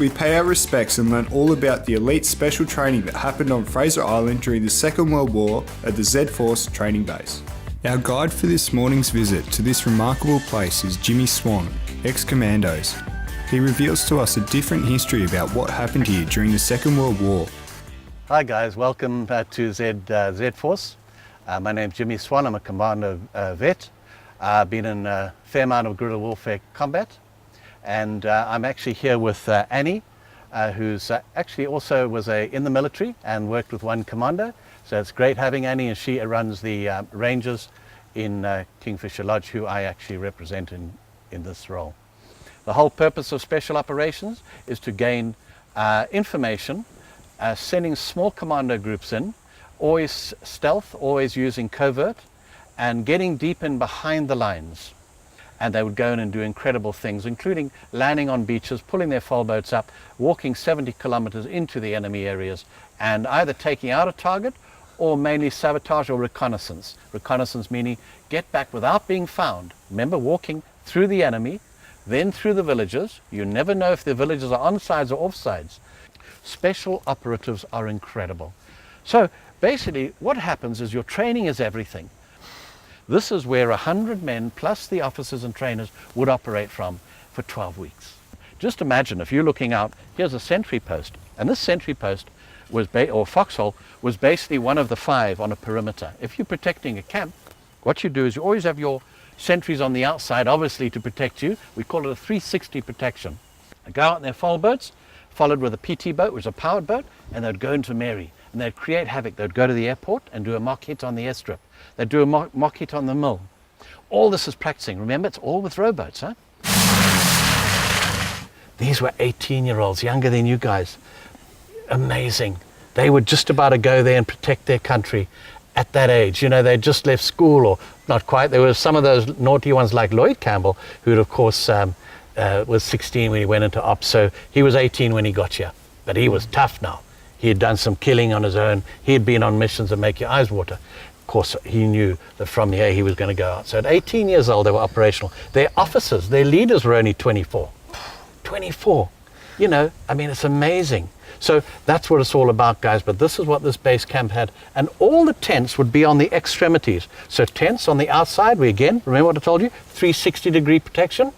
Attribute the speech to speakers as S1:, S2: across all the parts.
S1: we pay our respects and learn all about the elite special training that happened on Fraser Island during the Second World War at the Z-Force training base. Our guide for this morning's visit to this remarkable place is Jimmy Swan, ex-commandos. He reveals to us a different history about what happened here during the Second World War.
S2: Hi guys, welcome to Z-Force. My name's Jimmy Swan, I'm a commando vet. I've been in a fair amount of guerrilla warfare combat, and I'm actually here with Annie, who's actually also was in the military and worked with one commando. So it's great having Annie, and she runs the Rangers in Kingfisher Lodge, who I actually represent in this role. The whole purpose of special operations is to gain information, sending small commando groups in, always stealth, always using covert, and getting deep in behind the lines. And they would go in and do incredible things, including landing on beaches, pulling their foul boats up, walking 70 kilometers into the enemy areas, and either taking out a target or mainly sabotage or reconnaissance. Reconnaissance meaning get back without being found. Remember, walking through the enemy, then through the villages. You never know if the villages are on sides or off sides. Special operatives are incredible. So basically what happens is your training is everything. This is where 100 men plus the officers and trainers would operate from for 12 weeks. Just imagine if you're looking out, here's a sentry post, and this sentry post was, or foxhole, was basically one of the 5 on a perimeter. If you're protecting a camp, what you do is you always have your sentries on the outside, obviously to protect you. We call it a 360 protection. They go out in their foul boats, followed with a PT boat, which is a powered boat, and they'd go into Mary, and they'd create havoc. They'd go to the airport and do a mock hit on the airstrip. They'd do a mock hit on the mill. All this is practicing. Remember, it's all with rowboats, huh? These were 18-year-olds, younger than you guys. Amazing. They were just about to go there and protect their country at that age. You know, they'd just left school, or not quite. There were some of those naughty ones like Lloyd Campbell, who of course was 16 when he went into ops. So he was 18 when he got here, but he was tough now. He had done some killing on his own. He had been on missions that make your eyes water. Of course, he knew that from here he was going to go out. So at 18 years old, they were operational. Their officers, their leaders were only 24. 24. You know, I mean, it's amazing. So that's what it's all about, guys. But this is what this base camp had. And all the tents would be on the extremities. So tents on the outside, we again, remember what I told you? 360-degree protection.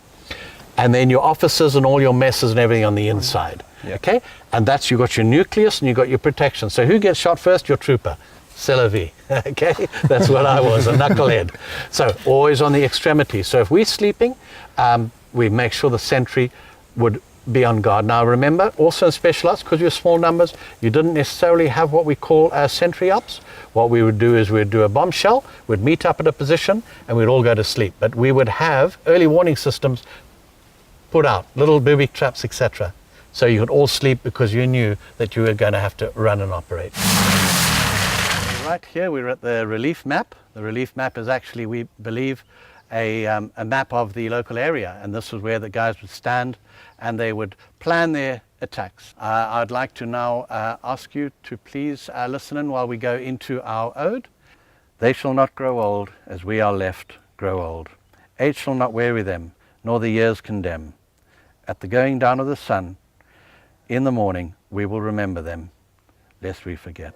S2: And then your officers and all your messes and everything on the inside. Yep. Okay? And that's, you got your nucleus and you got your protection. So who gets shot first? Your trooper. C'est la vie. Okay? That's what I was, a knucklehead. So always on the extremities. So if we're sleeping, we make sure the sentry would be on guard. Now remember, also in special ops, because you're small numbers, you didn't necessarily have what we call sentry ops. What we would do is we'd do a bombshell, we'd meet up at a position, and we'd all go to sleep. But we would have early warning systems put out, little booby traps, etc. So you could all sleep because you knew that you were going to have to run and operate. Right here we're at the relief map. The relief map is actually, we believe, a map of the local area, and this is where the guys would stand and they would plan their attacks. I'd like to now ask you to please listen in while we go into our ode. They shall not grow old as we are left grow old. Age shall not weary them, nor the years condemn. At the going down of the sun, in the morning we will remember them, lest we forget.